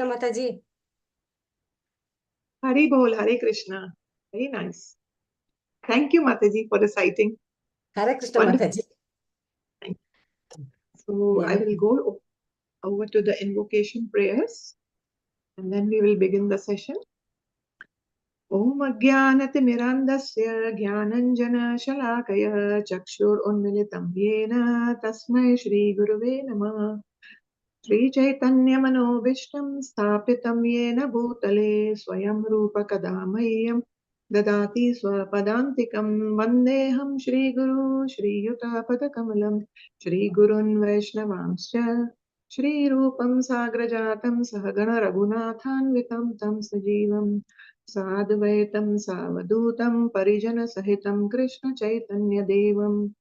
Krishna Mataji. Hari Bol, Hare Krishna. Very nice. Thank you, Mataji, for reciting. Hare Krishna Wonderful. Mataji. So I will go over to the invocation prayers and then we will begin the session. Om Ajnanatimirandasya Jnananjana Shalakaya Chakshurunmilitam Yena Tasmai Shri Guruve Namah. Shri Chaitanya Manobishtam Sthapitam Yena Bhutale Swayam Rupa Kadamayyam Dadati Swapadantikam Vandeham Shri Guru Shri Yuta Padakamalam Shri Gurun Vaishnavanscha Shri Rupam Sagrajatam Sahagana Raghunathanvitam Tam Sajivam Sadvaitam Savadutam Parijana Sahitam Krishna Chaitanya Devam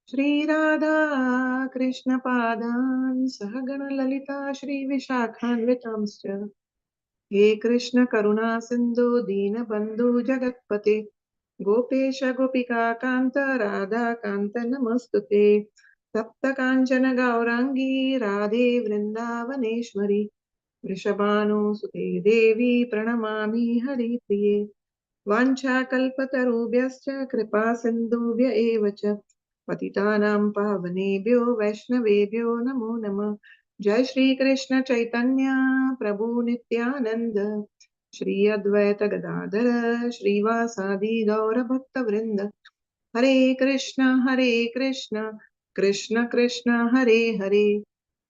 Shri Radha Krishna Padan Sahagana Lalita Shri Vishakhan Vitamscha He Krishna Karuna Sindhu Dina Bandhu Jagatpate Gopesha Gopika Kanta Radha Kanta Namastute Sapta Kanchana Gaurangi Radhe Vrindavaneshwari Vrishabhanu Sute Devi Pranamami Hari Priye Vancha Kalpatarubhyascha Kripa Sindhubhya Evacha Patitanam Pavanebhyo Vaishnavebhyo Namo Namah Jai Shri Krishna Chaitanya Prabhu Nityananda Shri Advaita Gadadhara Shri Vasadi Gaura Bhakta Vrinda Hare Krishna Krishna Krishna Hare Hare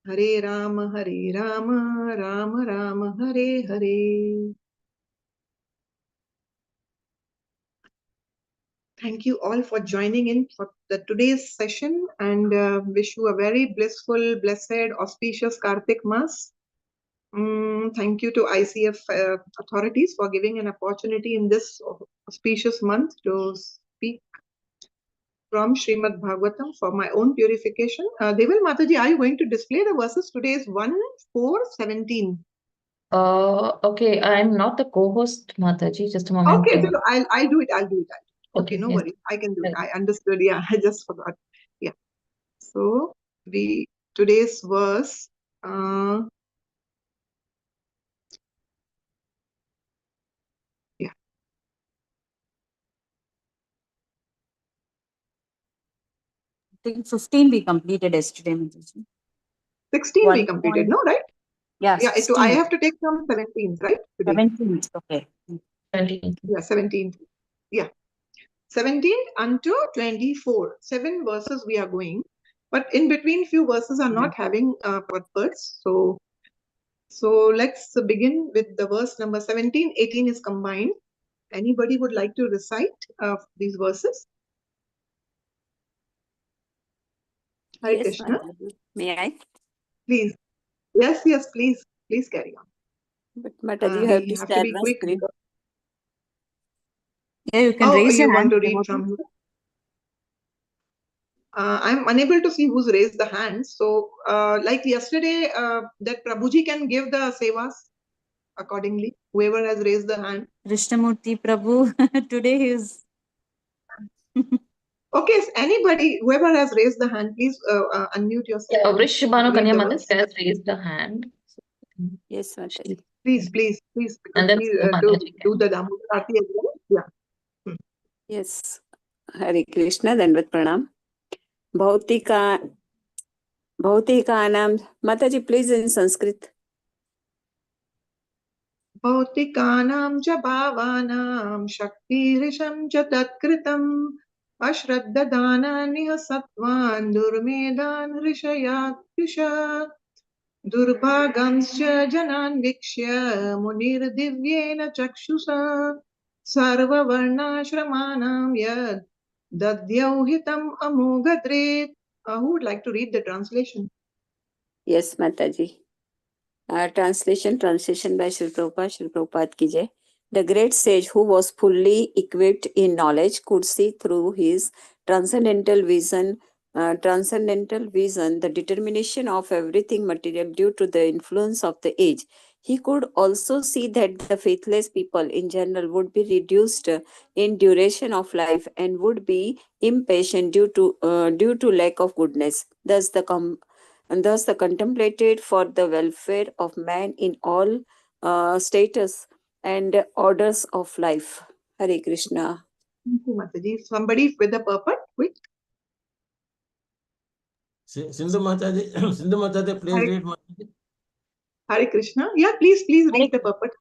Hare Rama Rama Rama Hare Hare. Thank you all for joining in for today's session and wish you a very blissful, blessed, auspicious Kartik Mas. Thank you to ICF authorities for giving an opportunity in this auspicious month to speak from Srimad Bhagavatam for my own purification. Deval Mataji, are you going to display the verses? Today is 1-4-17. Okay, I'm not the co-host, Mataji. Just a moment. Okay, so I'll do it. Okay, no yes. worries. I can do it. I understood. Yeah, I just forgot. Yeah. So today's verse. Yeah. I think 15 we completed yesterday, Mataji. 16 we completed, no, right? Yeah. Yeah. So I have to take some 17th, right? Today. 17th. Okay. 17th. Yeah, 17th. Yeah. 17th unto 24. 7 verses we are going, but in between few verses are not having purpose. So let's begin with the verse number 17. 18 is combined. Anybody would like to recite these verses? Hare Yes, Krishna. Mataji. May I? Please. Yes, please. Please carry on. But Mataji, you have to have share to be the quick. screen. Yeah, you can raise you your want hand. to read from here? I'm unable to see who's raised the hand. So, like yesterday, that Prabhuji can give the sevas accordingly. Whoever has raised the hand. Krishnamurti Prabhu, today he is. Okay, so anybody, whoever has raised the hand, please unmute yourself. Yeah, Vrishabhanu Read the Kanyamadas verse. has raised the hand. Yes, Mataji. Please. And then do the Damodar Aarti as well. Yeah. Yes. Hare Krishna, Dandavat Pranam. Bhautika Anam. Mataji, please in Sanskrit. Bhautikānām ca bhāvānām shaktirisham ca tatkritam ashraddadānāniha sattvān durmedān rishayātisha durbhaganscha janān vikshya munir divyena chakshusha sarvavarnāshramānām yad dadyauhitam amogadret. Who would like to read the translation? Yes, Mataji. Translation by Sri Prabhupada ki jai. The great sage who was fully equipped in knowledge could see through his transcendental vision the determination of everything material due to the influence of the age. He could also see that the faithless people in general would be reduced in duration of life and would be impatient due to lack of goodness. Thus the contemplated for the welfare of man in all status and orders of life. Hare Krishna. Thank you, Mataji. Somebody with a purport, quick. Sindhu Mataji, Sindhu Mataji, please Hare, read Mataji. Hare Krishna. Yeah, please Hare read the purport.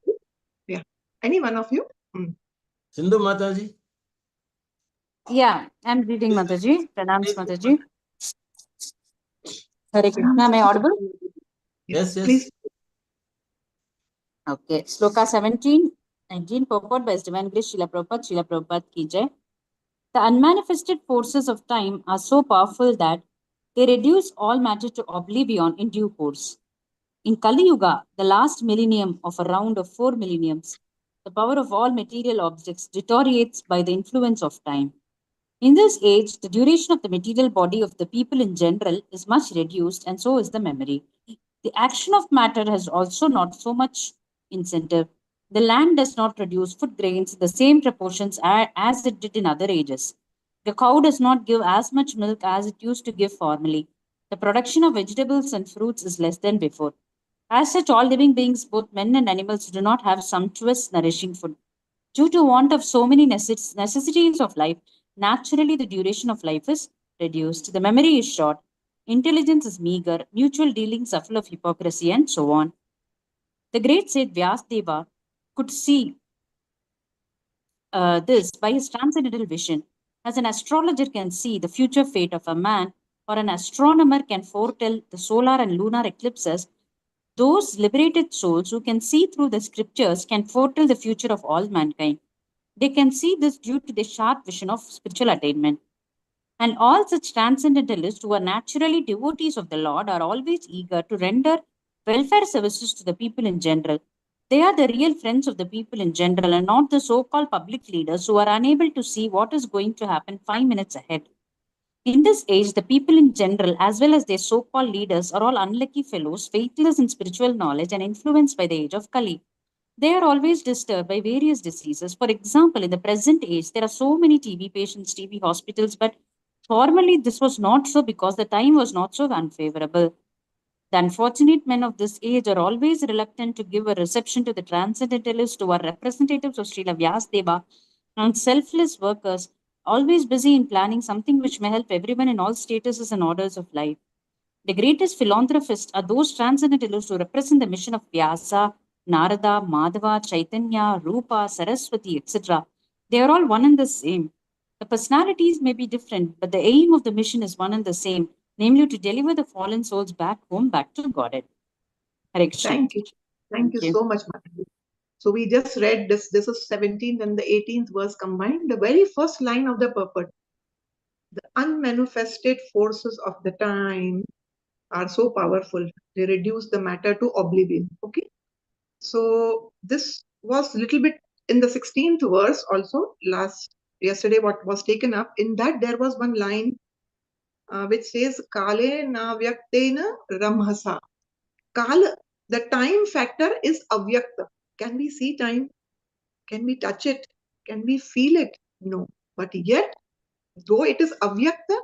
Yeah. Any one of you? Sindhu Mataji. Yeah, I'm reading Mataji. Pranams Please. Mataji. Hare Krishna, am I audible? Yes, yes. Please. Okay, Sloka 17, 19, purport by His Divine Grace Srila Prabhupada ki jai. The unmanifested forces of time are so powerful that they reduce all matter to oblivion in due course. In Kali Yuga, the last millennium of a round of 4 millenniums, the power of all material objects deteriorates by the influence of time. In this age, the duration of the material body of the people in general is much reduced, and so is the memory. The action of matter has also not so much incentive. The land does not produce food grains in the same proportions as it did in other ages. The cow does not give as much milk as it used to give formerly. The production of vegetables and fruits is less than before. As such, all living beings, both men and animals, do not have sumptuous, nourishing food. Due to want of so many necessities of life, naturally the duration of life is reduced. The memory is short. Intelligence is meager. Mutual dealings are full of hypocrisy, and so on. The great sage Vyasdeva could see this by his transcendental vision. As an astrologer can see the future fate of a man, or an astronomer can foretell the solar and lunar eclipses, those liberated souls who can see through the scriptures can foretell the future of all mankind. They can see this due to the sharp vision of spiritual attainment. And all such transcendentalists who are naturally devotees of the Lord are always eager to render welfare services to the people in general. They are the real friends of the people in general and not the so called public leaders who are unable to see what is going to happen 5 minutes ahead. In this age, the people in general, as well as their so called leaders, are all unlucky fellows, faithless in spiritual knowledge and influenced by the age of Kali. They are always disturbed by various diseases. For example, in the present age, there are so many TB patients, TB hospitals, but formerly this was not so because the time was not so unfavorable. The unfortunate men of this age are always reluctant to give a reception to the transcendentalists who are representatives of Srila Vyasdeva and selfless workers, always busy in planning something which may help everyone in all statuses and orders of life. The greatest philanthropists are those transcendentalists who represent the mission of Vyasa, Narada, Madhava, Chaitanya, Rupa, Saraswati, etc. They are all one and the same. The personalities may be different, but the aim of the mission is one and the same, namely to deliver the fallen souls back home, back to Godhead. Hare Krishna. Thank you. Thank you so much, Mataji. So we just read this. This is 17th and the 18th verse combined. The very first line of the purport. The unmanifested forces of the time are so powerful. They reduce the matter to oblivion. Okay. So this was a little bit in the 16th verse also. Yesterday, what was taken up in that there was one line which says "Kale na vyaktena ramhasa." Kala, the time factor is avyakta. Can we see time? Can we touch it? Can we feel it? No. But yet, though it is avyakta,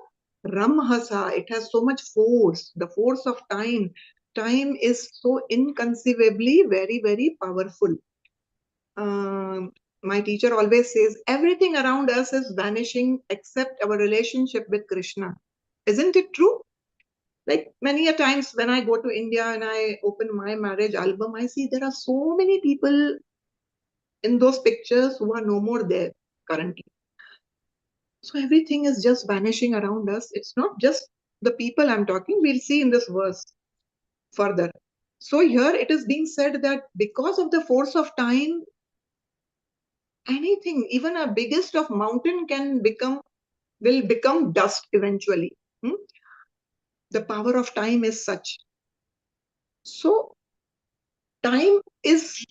ramhasa, it has so much force, the force of time. Time is so inconceivably very, very powerful. My teacher always says, everything around us is vanishing except our relationship with Krishna. Isn't it true? Like many a times when I go to India and I open my marriage album, I see there are so many people in those pictures who are no more there currently. So everything is just vanishing around us. It's not just the people I'm talking. We'll see in this verse further. So here it is being said that because of the force of time, anything, even a biggest of mountain will become dust eventually. The power of time is such. So time is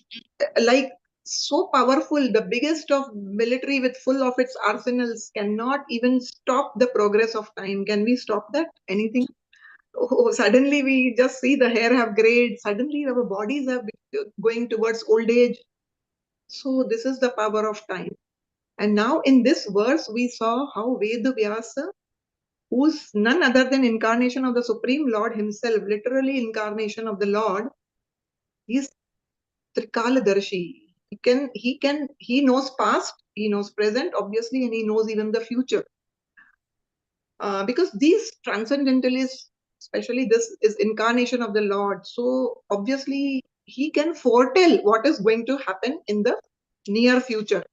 like so powerful. The biggest of military with full of its arsenals cannot even stop the progress of time. Can we stop that? Anything? Oh, suddenly we just see the hair have grayed. Suddenly our bodies are going towards old age. So this is the power of time. And now in this verse, we saw how Veda Vyasa, who's none other than incarnation of the Supreme Lord himself, literally incarnation of the Lord, he's Trikaladarshi. He knows past, he knows present, obviously, and he knows even the future. Because these transcendentalists, especially this is incarnation of the Lord, so obviously he can foretell what is going to happen in the near future.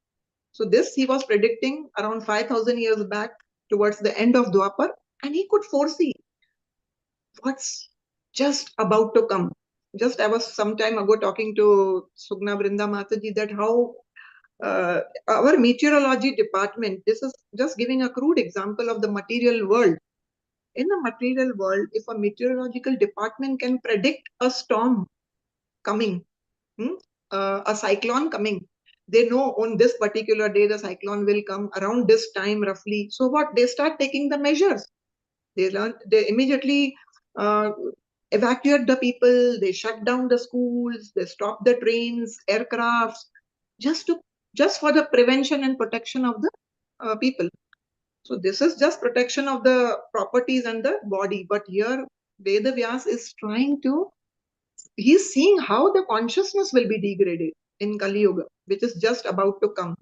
So this he was predicting around 5,000 years back towards the end of Dwapar, and he could foresee what's just about to come. Just I was some time ago talking to Sugna Brinda Mataji that how our meteorology department, this is just giving a crude example of the material world. In the material world, if a meteorological department can predict a storm coming, a cyclone coming, they know on this particular day the cyclone will come around this time roughly. So what? They start taking the measures. They immediately evacuate the people, they shut down the schools, they stop the trains, aircrafts, just for the prevention and protection of the people. So this is just protection of the properties and the body. But here Veda Vyas is he's seeing how the consciousness will be degraded in Kali Yuga, which is just about to come,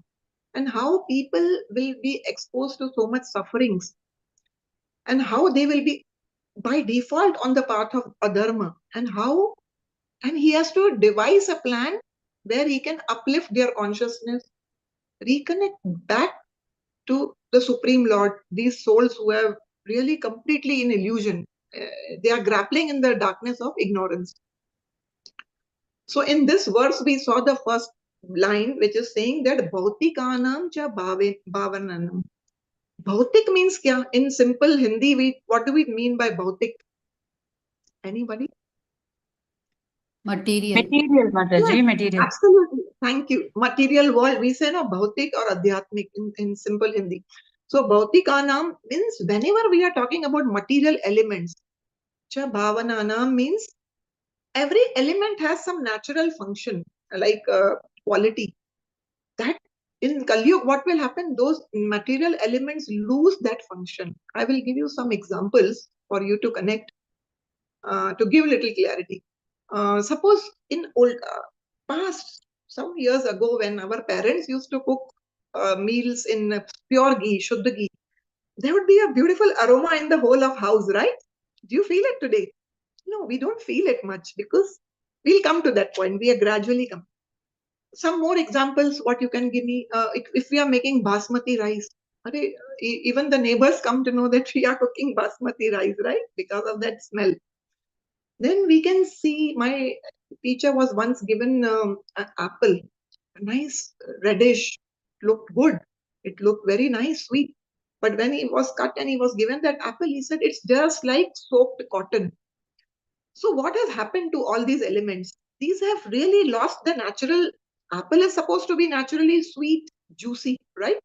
and how people will be exposed to so much sufferings, and how they will be by default on the path of adharma, and he has to devise a plan where he can uplift their consciousness, reconnect back to the Supreme Lord, these souls who have really completely in illusion. They are grappling in the darkness of ignorance. So in this verse, we saw the first line, which is saying that Bhautikanam cha bhavananam. Bhautik means kya? In simple Hindi, what do we mean by Bhautik? Anybody? Material. Material, Mataji, Yes, material. absolutely. Thank you. Material world. We say no Bhautik or Adhyatmik in simple Hindi. So Bhautikanam means whenever we are talking about material elements, cha bhavananam means every element has some natural function, like quality. That in Kali Yuga, what will happen? Those material elements lose that function. I will give you some examples for you to connect, to give little clarity. Suppose in old past, some years ago, when our parents used to cook meals in pure ghee, Shuddha ghee, there would be a beautiful aroma in the whole of house, right? Do you feel it today? No, we don't feel it much, because we'll come to that point. We are gradually come. Some more examples, what you can give me, if we are making basmati rice, even the neighbors come to know that we are cooking basmati rice, right? Because of that smell. Then we can see, my teacher was once given an apple, a nice reddish, looked good. It looked very nice, sweet. But when he was cut and he was given that apple, he said, it's just like soaked cotton. So what has happened to all these elements? These have really lost the natural. Apple is supposed to be naturally sweet, juicy, right?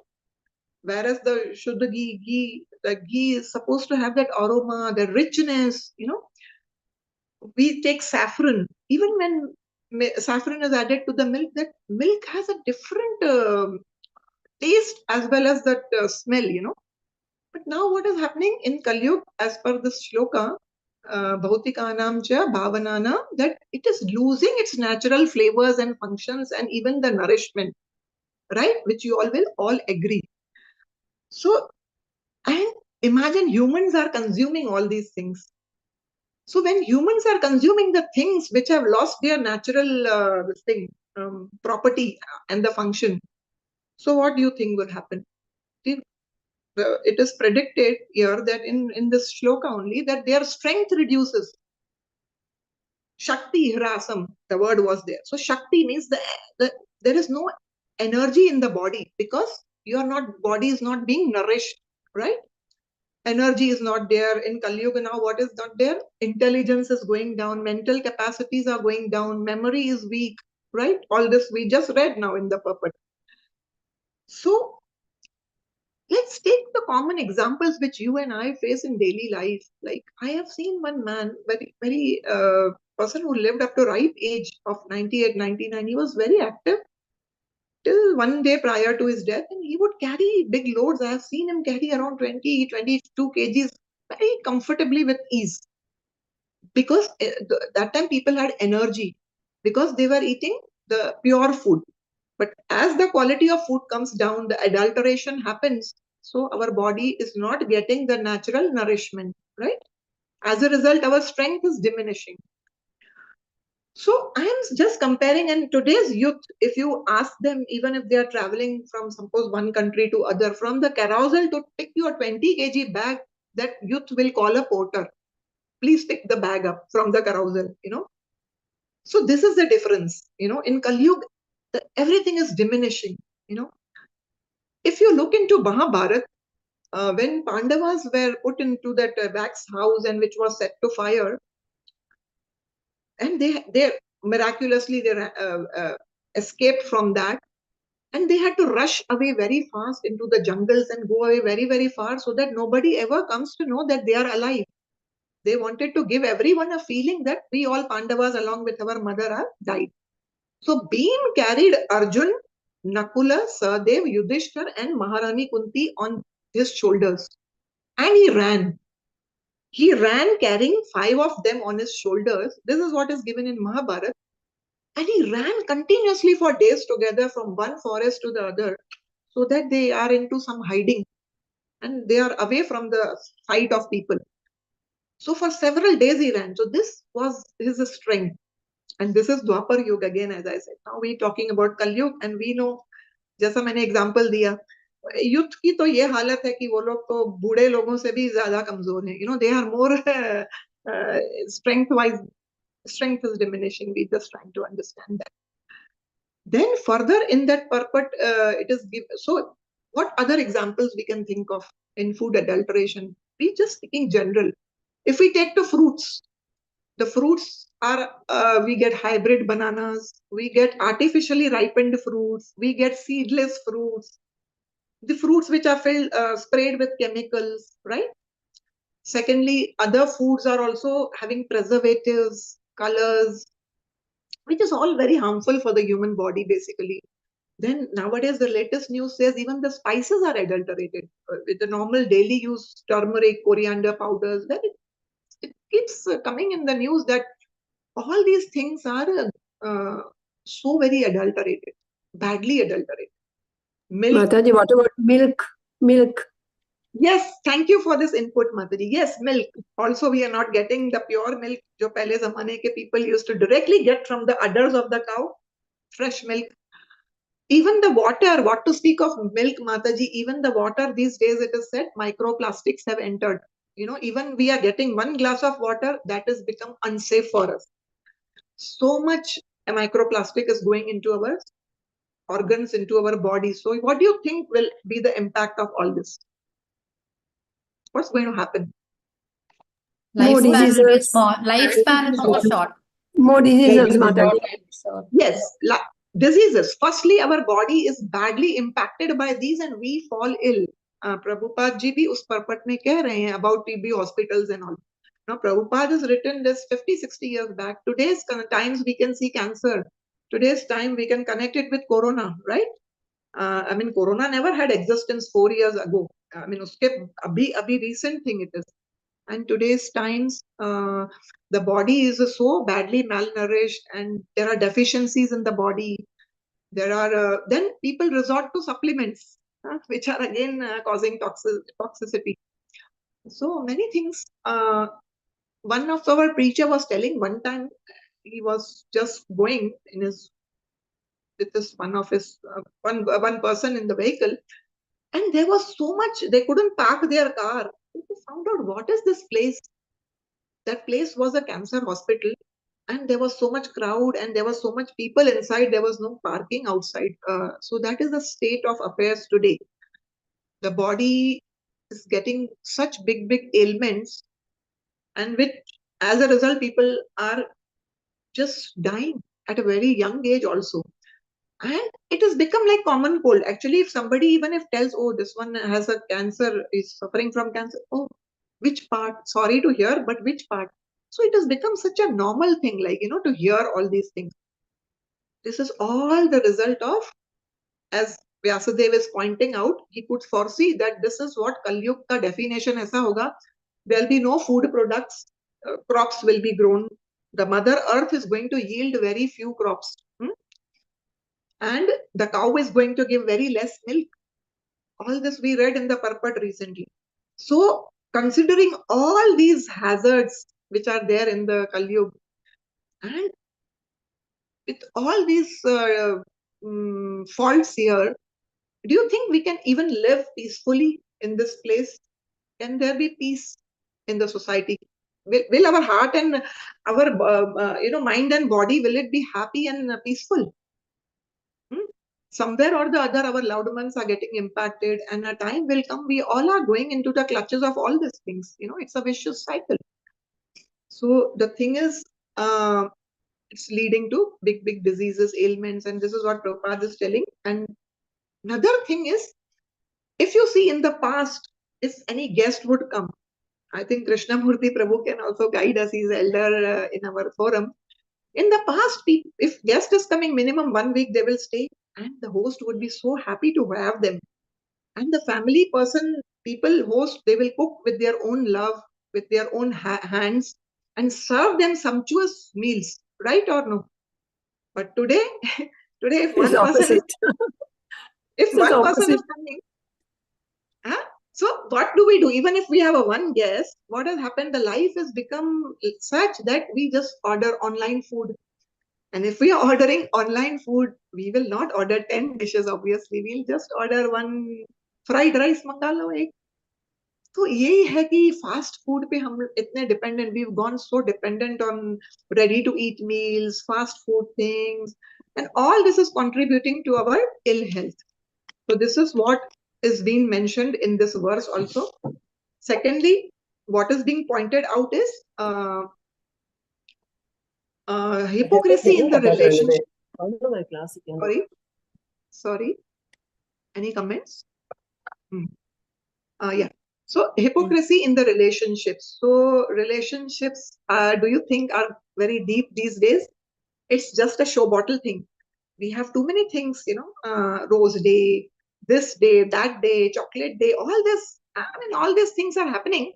Whereas the Shuddha the ghee is supposed to have that aroma, the richness, We take saffron. Even when saffron is added to the milk, that milk has a different taste as well as that smell, But now what is happening in Kali Yuga, as per this shloka, Bhautikanam cha bhavananam, that it is losing its natural flavors and functions and even the nourishment, right? Which you all will all agree. So, and imagine humans are consuming all these things. So when humans are consuming the things which have lost their natural property and the function, so what do you think will happen? It is predicted here that in this shloka only that their strength reduces. Shakti Hirasam, the word was there. So Shakti means there is no energy in the body, because body is not being nourished, right? Energy is not there. In Kali Yuga now, what is not there? Intelligence is going down, mental capacities are going down, memory is weak, right? All this we just read now in the purport. So let's take the common examples which you and I face in daily life. Like I have seen one man, very person who lived up to ripe age of 98, 99. He was very active till one day prior to his death, and he would carry big loads. I have seen him carry around 20, 22 kgs very comfortably with ease. Because that time people had energy, because they were eating the pure food. But as the quality of food comes down, the adulteration happens. So our body is not getting the natural nourishment, right? As a result, our strength is diminishing. So I am just comparing, and today's youth, if you ask them, even if they are traveling from suppose one country to other, from the carousel to pick your 20 kg bag, that youth will call a porter. Please pick the bag up from the carousel, So this is the difference, in Kali Yuga, everything is diminishing, If you look into Mahabharata, when Pandavas were put into that wax house and which was set to fire, and they miraculously escaped from that, and they had to rush away very fast into the jungles and go away very, very far so that nobody ever comes to know that they are alive. They wanted to give everyone a feeling that we all Pandavas along with our mother are died. So Bhim carried Arjun, Nakula, Sahadev, Yudhishthir and Maharani Kunti on his shoulders, and he ran. He ran carrying 5 of them on his shoulders. This is what is given in Mahabharata. And he ran continuously for days together from one forest to the other, so that they are into some hiding and they are away from the sight of people. So for several days he ran. So this was his strength. And this is Dwapar Yuga again, as I said. Now we're talking about Kali Yuga, and we know, जैसा मैंने example दिया, youth की तो ये हालत है कि वो लोग तो बूढ़े लोगों से भी ज्यादा कमजोर हैं. They are more strength wise, strength is diminishing. We just trying to understand that. Then further in that purport, it is so what other examples we can think of in food adulteration? We just thinking general. If we take the fruits are, we get hybrid bananas, we get artificially ripened fruits, we get seedless fruits, the fruits which are filled, sprayed with chemicals, right? Secondly, other foods are also having preservatives, colors, which is all very harmful for the human body, basically. Then nowadays, the latest news says even the spices are adulterated. With the normal daily use turmeric, coriander powders, then it keeps coming in the news that all these things are so very adulterated, badly adulterated. Milk. Mataji, what about milk? Milk. Yes, thank you for this input, Madhuri. Yes, milk. Also, we are not getting the pure milk जो पहले ज़माने के people used to directly get from the udders of the cow, fresh milk. Even the water, what to speak of milk, Mataji, even the water these days, it is said, microplastics have entered. Even we are getting one glass of water, that has become unsafe for us. So much microplastic is going into our organs, into our body. So what do you think will be the impact of all this? What's going to happen? More Lifespan will be diseases. small. Lifespan will be short. More diseases, Mataji. Yes, diseases. Firstly, our body is badly impacted by these and we fall ill. Prabhupada ji bhi us purport mein keh rahe hain about TB hospitals and all. Now, Prabhupada has written this 50, 60 years back. Today's times we can see cancer. Today's time we can connect it with corona, right? I mean, corona never had existence 4 years ago. I mean, uske abhi recent thing it is. And today's times, the body is so badly malnourished and there are deficiencies in the body. There are, then people resort to supplements, which are again causing toxicity. So many things. One of our preacher was telling one time, he was just going in his, with this one of his, one person in the vehicle, and there was so much, they couldn't park their car. They found out, what is this place? That place was a cancer hospital, and there was so much crowd and there was so much people inside, there was no parking outside. So that is the state of affairs today. The body is getting such big ailments, and which as a result people are just dying at a very young age also. And it has become like common cold. Actually, if somebody even if tells, oh, this one has a cancer, is suffering from cancer, oh, which part? Sorry to hear, but which part? So it has become such a normal thing, like, to hear all these things. This is all the result of, as Vyasadeva is pointing out, he could foresee that this is what Kali Yuga ka definition aisa hoga. There will be no food products, crops will be grown. The Mother Earth is going to yield very few crops. and the cow is going to give very less milk. All this we read in the purport recently. So considering all these hazards which are there in the Kali Yuga, and with all these faults here, do you think we can even live peacefully in this place? Can there be peace in the society? Will our heart and our mind and body, will it be happy and peaceful? Somewhere or the other, our loved ones are getting impacted, and a time will come we all are going into the clutches of all these things. It's a vicious cycle. So the thing is, it's leading to big diseases, ailments, and this is what Prabhupada is telling. And another thing is, if you see in the past, if any guest would come, I think Krishnamurti Prabhu can also guide us. He's elder in our forum. In the past, if guest is coming minimum 1 week, they will stay, and the host would be so happy to have them. And the family person, people host, they will cook with their own love, with their own hands, and serve them sumptuous meals, right or no? But today, if It's one person is, opposite. if It's one person opposite. is coming, so what do we do? Even if we have a one guest, what has happened? The life has become such that we just order online food. And if we are ordering online food, we will not order 10 dishes, obviously. We'll just order one fried rice मंगा लो एक. तो यही है कि fast food पे हम इतने dependent, we've gone so dependent on ready to eat meals, fast food things, and all this is contributing to our ill health. So this is what is being mentioned in this verse also. Secondly, what is being pointed out is hypocrisy in the relationship. Sorry. Any comments? Yeah. So hypocrisy in the relationships. So relationships, do you think are very deep these days? It's just a show bottle thing. We have too many things, rose day, this day, that day, chocolate day, all this. I mean, all these things are happening.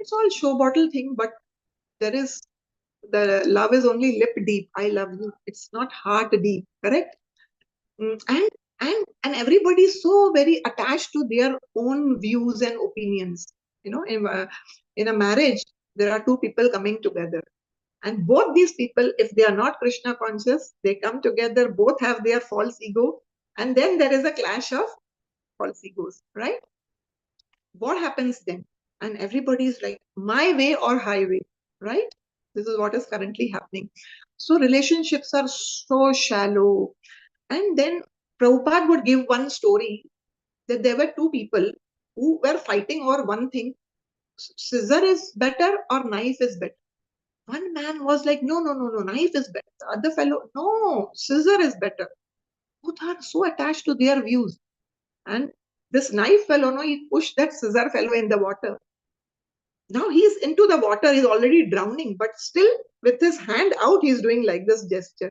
It's all show bottle thing, but there is the love is only lip deep. I love you. It's not heart deep, correct? And everybody is so very attached to their own views and opinions. In a marriage, there are two people coming together. And both these people, if they are not Krishna conscious, they come together, both have their false ego, and then there is a clash of false egos, right? What happens then? And everybody is like, my way or highway, right? This is what is currently happening. So relationships are so shallow. And then Prabhupada would give one story that there were two people who were fighting over one thing. Scissor is better or knife is better? One man was like, no, knife is better. The other fellow, no, scissor is better. Both are so attached to their views. And this knife fellow, no, he pushed that scissor fellow in the water. Now he's into the water, he's already drowning, but still with his hand out, he's doing like this gesture.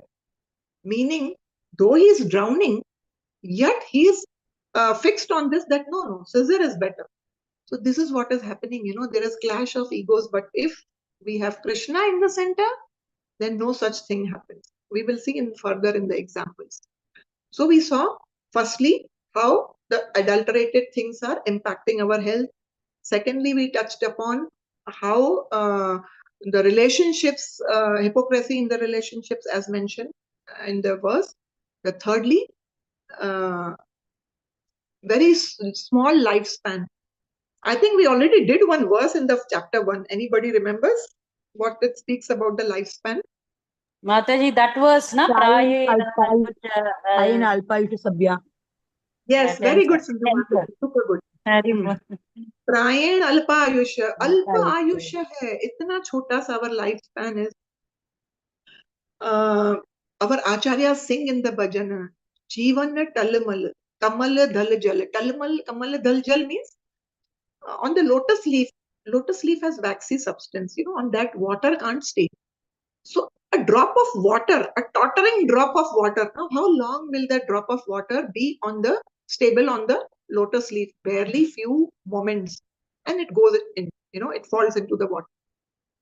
Meaning, though he's drowning, yet he's fixed on this, that no, scissor is better. So this is what is happening. There is clash of egos, but if we have Krishna in the center, then no such thing happens. We will see further in the examples. So we saw, firstly, how the adulterated things are impacting our health. Secondly, we touched upon how the relationships, hypocrisy in the relationships as mentioned in the verse. The thirdly, very small lifespan. I think we already did one verse in the chapter 1. Anybody remembers what it speaks about the lifespan? Mataji, that was na Yes, very good, Sindhu Mataji. Super good. Prayen Alpa Ayusha. Alpa Ayusha hai. Itna chota sa our lifespan is. Our Acharyas sing in the bhajana. Jeevan talmal. Kamal dhal jal. Kamal dhal jal means on the lotus leaf has waxy substance. On that water can't stay. So a drop of water, a tottering drop of water. Now, how long will that drop of water be stable on the lotus leaf? Barely few moments, and it goes in. It falls into the water.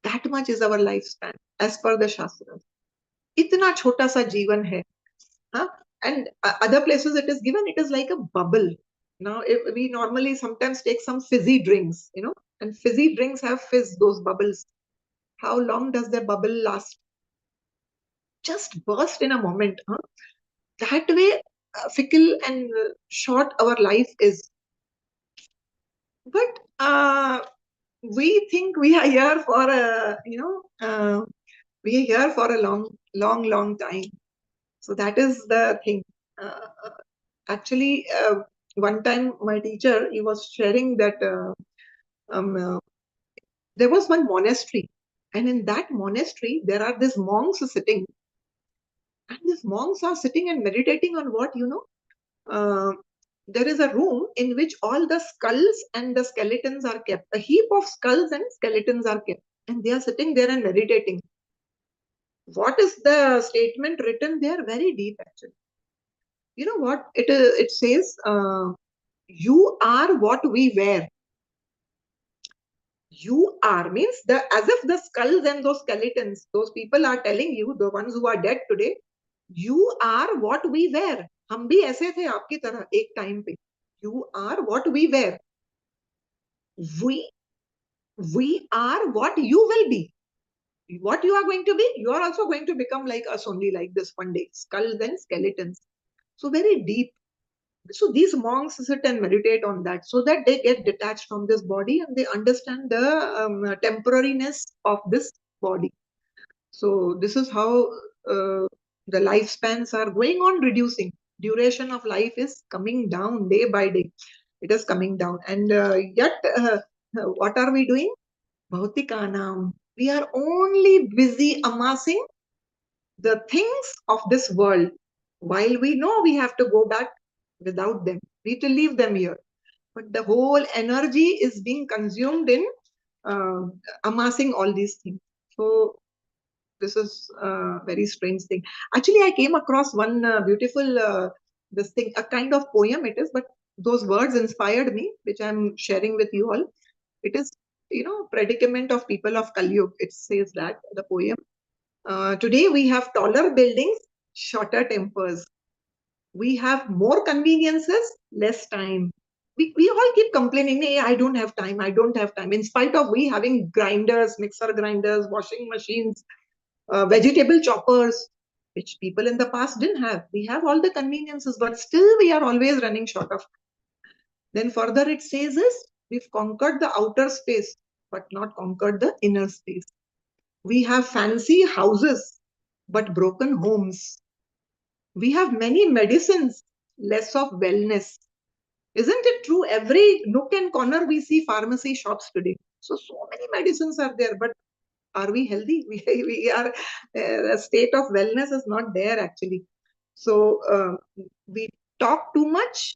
That much is our lifespan, as per the Shastras. Itna chota sa jeevan hai. And other places it is given, it is like a bubble. Now, if we normally sometimes take some fizzy drinks, and fizzy drinks have fizz, those bubbles. How long does the bubble last? Just burst in a moment. Huh? That way, fickle and short our life is. But we think we are here for we are here for a long time. So that is the thing. Actually, one time my teacher, he was sharing that there was one monastery, and in that monastery there are these monks sitting, and these monks are sitting and meditating on what, there is a room in which all the skulls and the skeletons are kept. A heap of skulls and skeletons are kept, and they are sitting there and meditating. What is the statement written there? Very deep, actually. You know what it is? It says, "You are what we wear." You are means as if the skulls and those skeletons, those people are telling you, the ones who are dead today, you are what we wear. हम भी ऐसे थे आपकी तरह एक time पे. You are what we wear. We are what you will be. What you are going to be, you are also going to become like us, only like this one day. Skulls and skeletons. So very deep. So these monks sit and meditate on that, so that they get detached from this body and they understand the temporariness of this body. So this is how the lifespans are going on reducing. Duration of life is coming down day by day. It is coming down, and yet what are we doing? Bhautikanam. We are only busy amassing the things of this world, while we know we have to go back without them. We to leave them here. But the whole energy is being consumed in amassing all these things. So this is a very strange thing. Actually, I came across one beautiful this thing, a kind of poem it is, but those words inspired me, which I'm sharing with you all. It is, predicament of people of Kali Yuga. It says that, the poem. Today we have taller buildings, shorter tempers. We have more conveniences, less time. We all keep complaining, hey, I don't have time, I don't have time. In spite of we having grinders, mixer grinders, washing machines, vegetable choppers, which people in the past didn't have. We have all the conveniences, but still we are always running short of. Then further it says is, we've conquered the outer space, but not conquered the inner space. We have fancy houses, but broken homes. We have many medicines, less of wellness. Isn't it true? Every nook and corner we see pharmacy shops today. So many medicines are there, but are we healthy? We are, a state of wellness is not there actually. So we talk too much,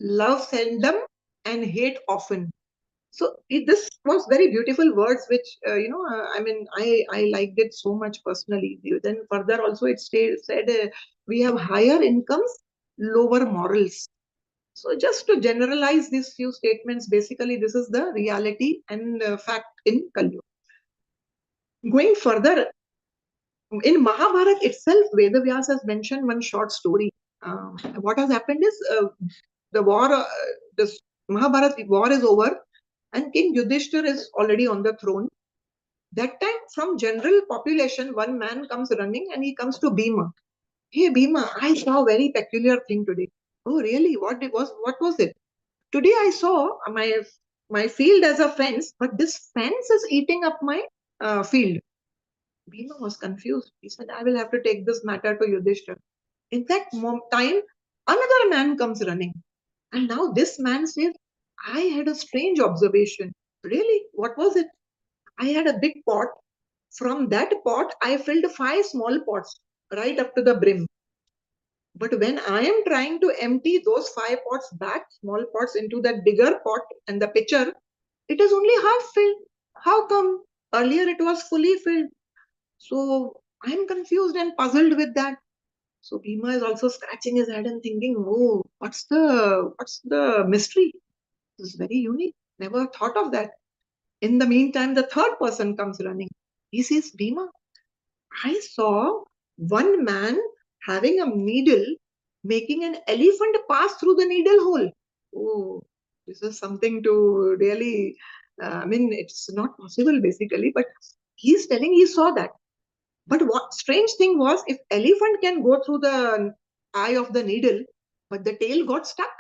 love seldom, and hate often. So this was very beautiful words, which I liked it so much personally. Then further also it said we have higher incomes, lower morals. So just to generalize these few statements, basically this is the reality and fact in Kali Yuga. Going further, in Mahabharata itself, Vedavyas has mentioned one short story. What has happened is the war, this Mahabharata war is over, and King Yudhishthir is already on the throne. That time, from general population, one man comes running and he comes to Bhima. Hey Bhima, I saw a very peculiar thing today. Oh really? What was it? Today I saw my field as a fence, but this fence is eating up my field. Bhima was confused. He said, I will have to take this matter to Yudhishthir. In that time, another man comes running. And now this man says, I had a strange observation. Really? What was it? I had a big pot. From that pot, I filled 5 small pots right up to the brim. But when I am trying to empty those 5 pots back, small pots, into that bigger pot and the pitcher, it is only half filled. How come? Earlier it was fully filled. So I'm confused and puzzled with that. So Bhima is also scratching his head and thinking, oh, what's the mystery? This is very unique. Never thought of that. In the meantime, the third person comes running. He says, Bhima, I saw one man having a needle making an elephant pass through the needle hole. Oh, this is something to really, I mean, it's not possible basically, but he's telling he saw that. But what strange thing was, if elephant can go through the eye of the needle, but the tail got stuck.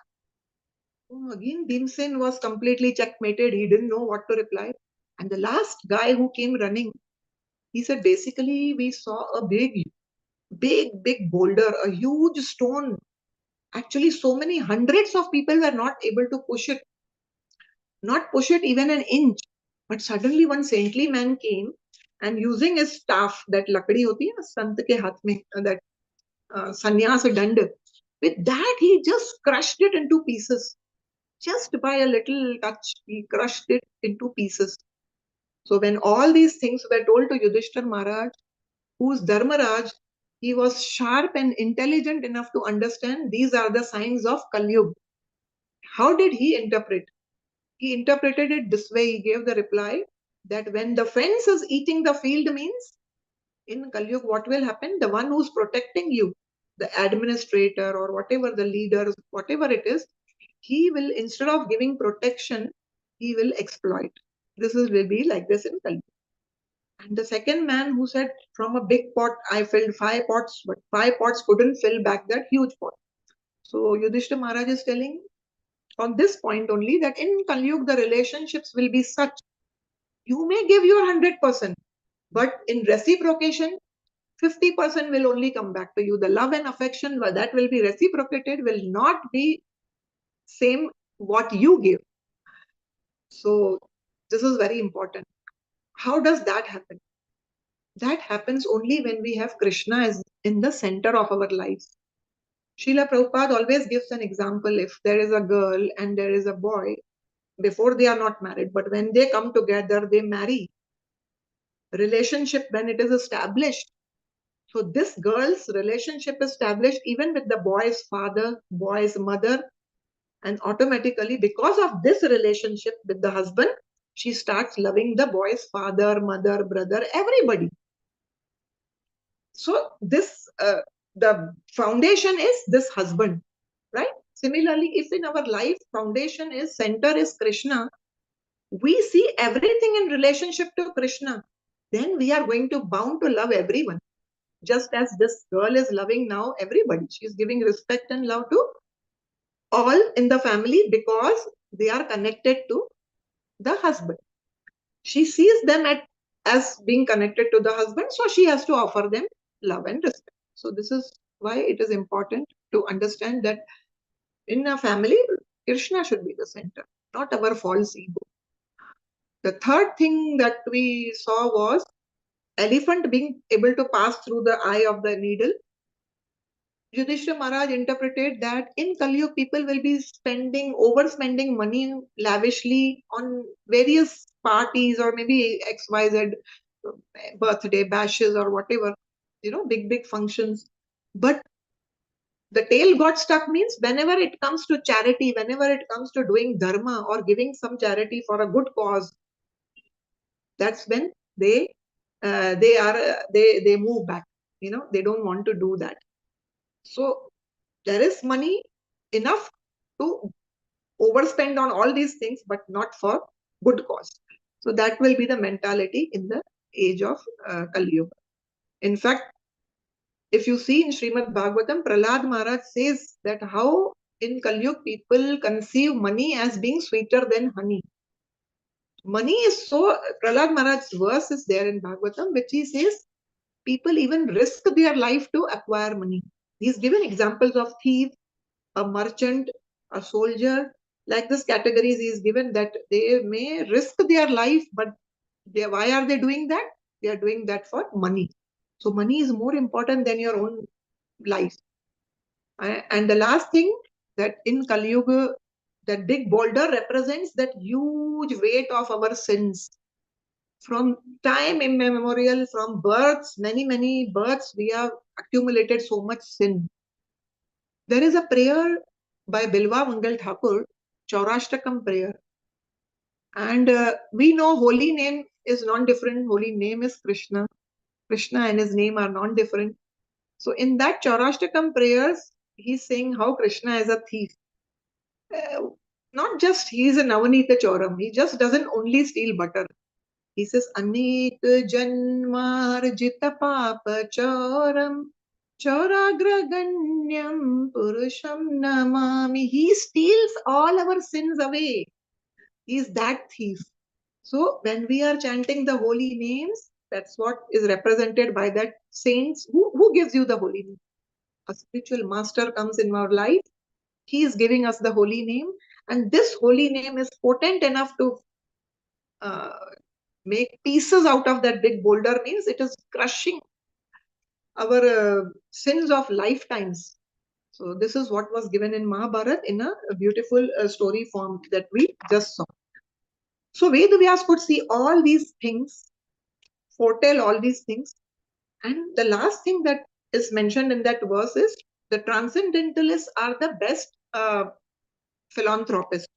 Oh, again, Bhimsen was completely checkmated. He didn't know what to reply. And the last guy who came running, he said, basically, we saw a big boulder, a huge stone. Actually, so many hundreds of people were not able to push it, not push it even an inch. But suddenly one saintly man came and using his staff, that lakdi hoti hai, sant ke haath mein, that sannyas dand, with that he just crushed it into pieces. Just by a little touch, he crushed it into pieces. So when all these things were told to Yudhishthir Maharaj, whose Dharmaraj, he was sharp and intelligent enough to understand these are the signs of Kali Yuga. How did he interpret? He interpreted it this way. He gave the reply that when the fence is eating the field means in Kali Yuga, what will happen? The one who's protecting you, the administrator or whatever the leaders, whatever it is, he will, instead of giving protection, he will exploit. This will be like this in Kali Yuga. And the second man who said, from a big pot, I filled 5 pots, but 5 pots couldn't fill back that huge pot. So Yudhishthira Maharaj is telling on this point only that in Kali Yuga, the relationships will be such. You may give your 100%, but in reciprocation, 50% will only come back to you. The love and affection that will be reciprocated will not be same what you give. So this is very important. How does that happen? That happens only when we have Krishna as in the center of our lives. Srila Prabhupada always gives an example. If there is a girl and there is a boy, before they are not married, but when they come together, they marry. Relationship, when it is established. So this girl's relationship established even with the boy's father, boy's mother, and automatically because of this relationship with the husband, she starts loving the boy's father, mother, brother, everybody. So this, the foundation is this husband, right? Similarly, if in our life foundation is, center is Krishna, we see everything in relationship to Krishna, then we are going to bound to love everyone. Just as this girl is loving now everybody. She is giving respect and love to all in the family because they are connected to the husband. She sees them as being connected to the husband, so she has to offer them love and respect. So this is why it is important to understand that in a family, Krishna should be the center, not our false ego. The third thing that we saw was elephant being able to pass through the eye of the needle. Yudhishthira Maharaj interpreted that in Kali Yuga, people will be overspending money lavishly on various parties or maybe XYZ birthday bashes or whatever, big functions. But the tail got stuck means whenever it comes to charity, whenever it comes to doing dharma or giving some charity for a good cause, that's when they move back. They don't want to do that. So there is money enough to overspend on all these things, but not for good cause. So that will be the mentality in the age of Kali Yuga. In fact, if you see in Srimad Bhagavatam, Prahlad Maharaj says that how in Kali Yuga people conceive money as being sweeter than honey. Money is so, Prahlad Maharaj's verse is there in Bhagavatam, which he says, people even risk their life to acquire money. He's given examples of thief, a merchant, a soldier, like this categories he is given that they may risk their life, but why are they doing that? They are doing that for money. So money is more important than your own life. And the last thing, that in Kali Yuga, that big boulder represents that huge weight of our sins. From time immemorial, from births, many births, we have accumulated so much sin. There is a prayer by Bilva Mangal Thakur, Chaurashtakam prayer. And we know holy name is non-different. Holy name is Krishna. Krishna and his name are non-different. So in that Chaurashtakam prayers, he's saying how Krishna is a thief. Not just he is a Navanita Choram. He just doesn't only steal butter. He says, Anek janmarjita papa choram choragraganyam purusham namami. He steals all our sins away. He is that thief. So when we are chanting the holy names, that's what is represented by that saints. Who gives you the holy name? A spiritual master comes in our life. He is giving us the holy name. And this holy name is potent enough to make pieces out of that big boulder, means it is crushing our sins of lifetimes. So this is what was given in Mahabharata in a beautiful story form that we just saw. So Vedavyas could see all these things, foretell all these things. And the last thing that is mentioned in that verse is the transcendentalists are the best philanthropists.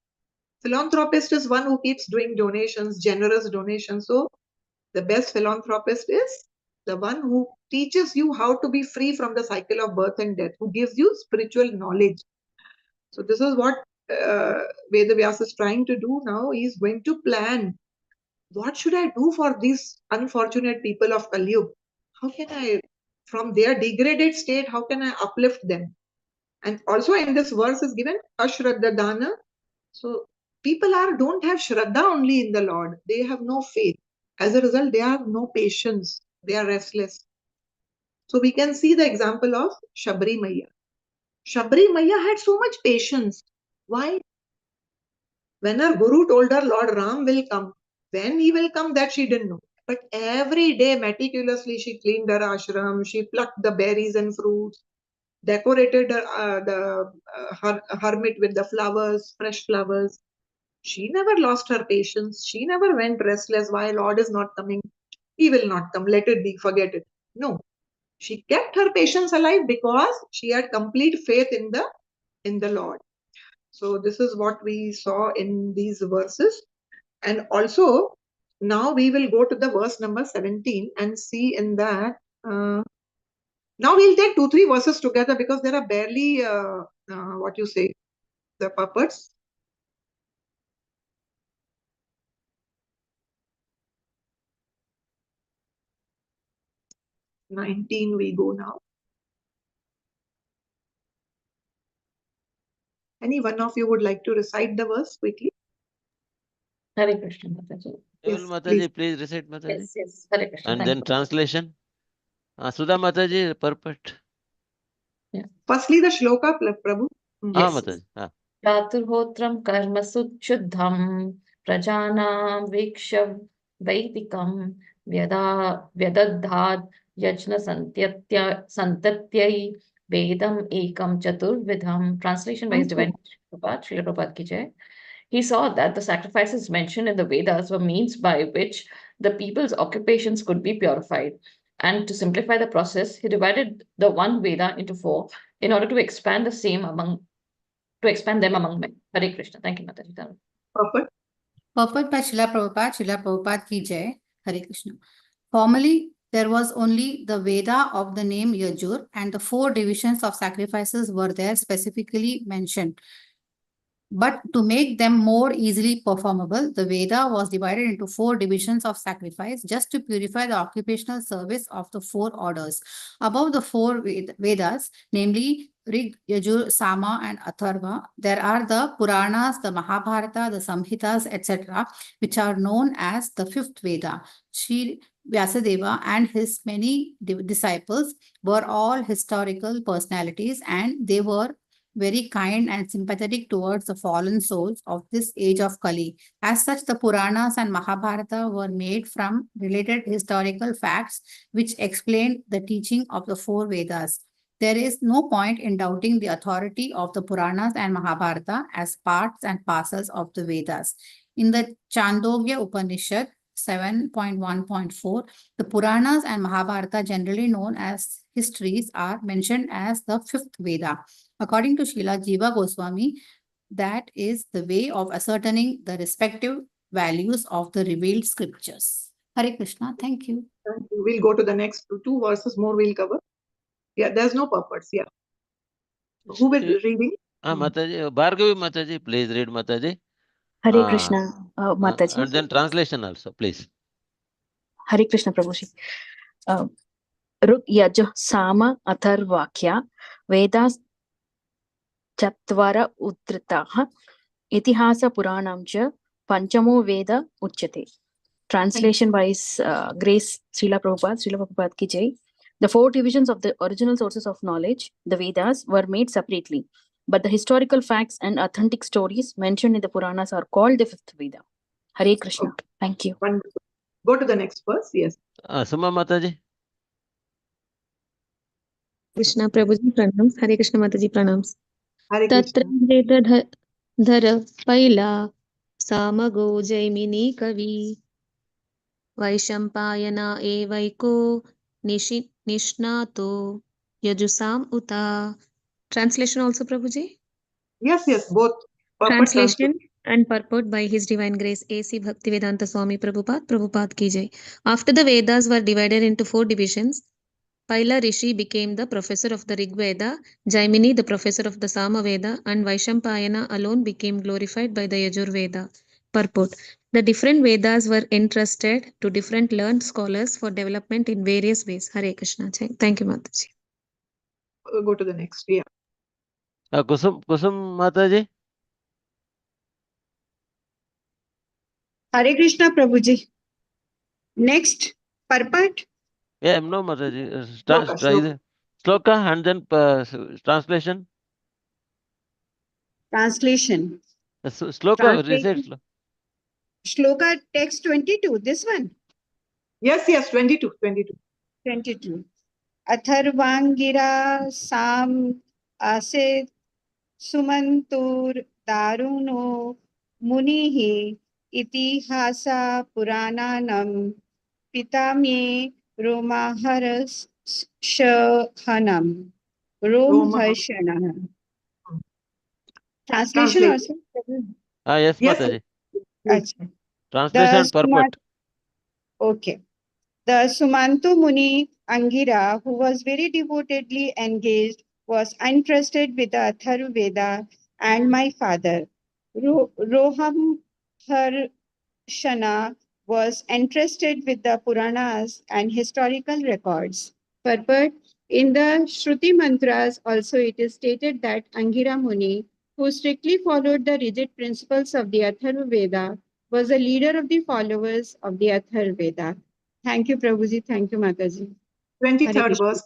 Philanthropist is one who keeps doing donations, generous donations. So the best philanthropist is the one who teaches you how to be free from the cycle of birth and death, who gives you spiritual knowledge. So this is what Vedavyas is trying to do now. He is going to plan, what should I do for these unfortunate people of Kali Yuga? How can I, from their degraded state, how can I uplift them? And also in this verse is given Ashraddha Dana. So people don't have Shraddha only in the Lord. They have no faith. As a result, they have no patience. They are restless. So we can see the example of Shabri Maya. Shabri Maya had so much patience. Why? When her Guru told her Lord Ram will come, when he will come, that she didn't know. But every day, meticulously, she cleaned her ashram, she plucked the berries and fruits, decorated the hermit with the flowers, fresh flowers. She never lost her patience. She never went restless. Why Lord is not coming? He will not come. Let it be. Forget it. No. She kept her patience alive because she had complete faith in the Lord. So this is what we saw in these verses. And also, now we will go to the verse number 17 and see in that. Now we'll take 2-3 verses together because there are barely, what you say, the purports. (19) we go now. Any one of you would like to recite the verse quickly? Hare Krishna, Mataji. Yes, Mataji, please recite Mataji. Yes, yes. Hare Krishna. And Thank then you. translation. Sudha Mataji, purport. Firstly, the shloka, Prabhu. Yes. Mataji. Chaturhotram karma suchuddham prajanam viksham vaitikam vyadadhad yajna santatyai vedam ekam chaturvidham. Translation by His Divine Prabhupada, Srila Prabhupada ki jai. He saw that the sacrifices mentioned in the Vedas were means by which the people's occupations could be purified. And to simplify the process, he divided the one Veda into 4 in order to expand them among men. Hare Krishna. Thank you, Mataji. Purport. Purport by Srila Prabhupada ki jai. Hare Krishna. Formerly, there was only the Veda of the name Yajur, and the 4 divisions of sacrifices were there specifically mentioned. But to make them more easily performable, the Veda was divided into 4 divisions of sacrifice just to purify the occupational service of the 4 orders. Above the 4 Vedas, namely Rig, Yajur, Sama, and Atharva, there are the Puranas, the Mahabharata, the Samhitas, etc., which are known as the 5th Veda. Sri Vyasadeva and his many disciples were all historical personalities, and they were very kind and sympathetic towards the fallen souls of this age of Kali. As such, the Puranas and Mahabharata were made from related historical facts which explained the teaching of the 4 Vedas. There is no point in doubting the authority of the Puranas and Mahabharata as parts and parcels of the Vedas. In the Chandogya Upanishad 7.1.4, the Puranas and Mahabharata, generally known as histories, are mentioned as the 5th Veda. According to Srila Jiva Goswami, that is the way of ascertaining the respective values of the revealed scriptures. Hare Krishna, thank you. We'll go to the next 2 verses more we'll cover. Yeah, there's no purports. Yeah. Who will be reading? Mataji, Bhargavi Mataji, please read Mataji. Hare Krishna, Mataji. And then translation also, please. Hare Krishna, Prabhuji. Ruk Yajah Sama Atharvakya Vedas Chatvara Utritaha Itihasa Puranam cha Panchamo Veda Uchyate. Translation by Grace Srila Prabhupada ki jai. The four divisions of the original sources of knowledge, the Vedas, were made separately, but the historical facts and authentic stories mentioned in the Puranas are called the fifth Veda. Hare Krishna. Okay. Thank you. Wonderful. Go to the next verse. Yes. Suma Mataji. Krishna Prabhuji pranams. Hare Krishna Mataji pranams. Hare Tatra Krishna. dhara paila samago jaimini kavi vaishampayana evaiko nishnato yajusam uta. Translation also, Prabhuji? Yes, both. Translation and purport by His Divine Grace A.C. Bhaktivedanta Swami Prabhupada ki jai. After the Vedas were divided into four divisions, Paila Rishi became the professor of the Rig Veda, Jaimini the professor of the Sama Veda, and Vaishampayana alone became glorified by the Yajur Veda. Purport. The different Vedas were entrusted to different learned scholars for development in various ways. Hare Krishna. Thank you, Mataji. Go to the next. Yeah. Kusum Mataji. Hare Krishna Prabhuji. Next, purport. Yeah, no Mataji. Sloka. And then translation. Translation. Sloka, recite. Shloka text 22. This one. Yes, 22. 22. Atharvangira Sam Asit Sumantur Daruno Munihi Itihasa Purananam Pitame Romaharas Shahanam Romharshanam. Translation also? Yes, Mataji. Achha. Translation and purport. Okay. The Sumanto Muni Angira, who was very devotedly engaged, was entrusted with the Atharva Veda, and my father, Roham Harshana, was entrusted with the Puranas and historical records. Purport. In the Shruti Mantras also it is stated that Angira Muni, who strictly followed the rigid principles of the Atharva Veda, was a leader of the followers of the Atharva Veda. Thank you, Prabhuji. Thank you, Mataji. 23rd verse.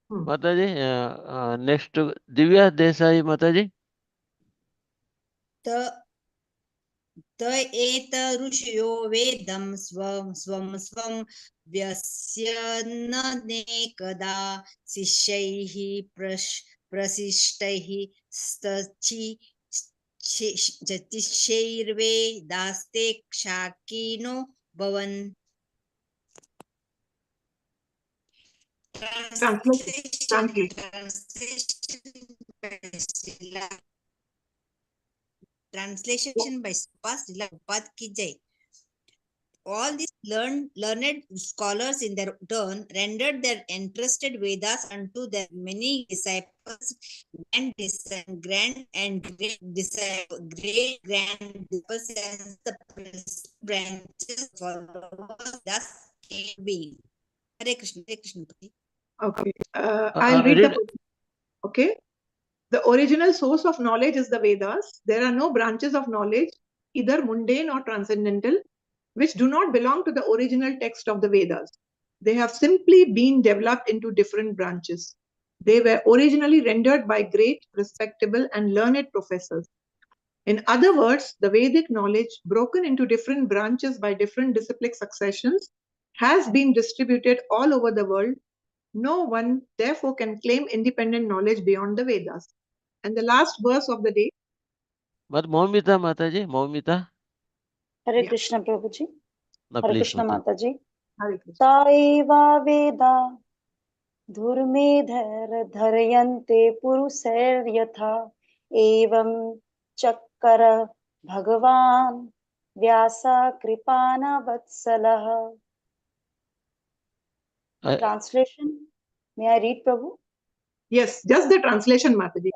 Mataji, next Divya Desai Mataji. त एत ऋषयो वेदं स्वं व्यस्यन्नेकदा शिष्यैः प्रशिष्टैः शिष्यैर्वेदास्ते क्षाकिनो भवन्. Translation by Srila Prabhupada ki jai. All these learned scholars in their turn rendered their entrusted Vedas unto their many disciples, great grand disciples, and the branches followers thus came being. Hare Krishna. Okay. I'll read the. Okay. The original source of knowledge is the Vedas. There are no branches of knowledge, either mundane or transcendental, which do not belong to the original text of the Vedas. They have simply been developed into different branches. They were originally rendered by great, respectable, and learned professors. In other words, the Vedic knowledge, broken into different branches by different disciplic successions, has been distributed all over the world. No one, therefore, can claim independent knowledge beyond the Vedas. And the last verse of the day. Mohamita Mataji, Mohamita. Hare Krishna Prabhuji. No, Hare please, Krishna Mataji. Hare Krishna. Taiva Veda Dhurmedhar Dharyante Purusair Yatha Evam Chakkara Bhagavan Vyasa Kripana Vatsalah. Translation. May I read, Prabhu? Yes, just the translation, Mataji.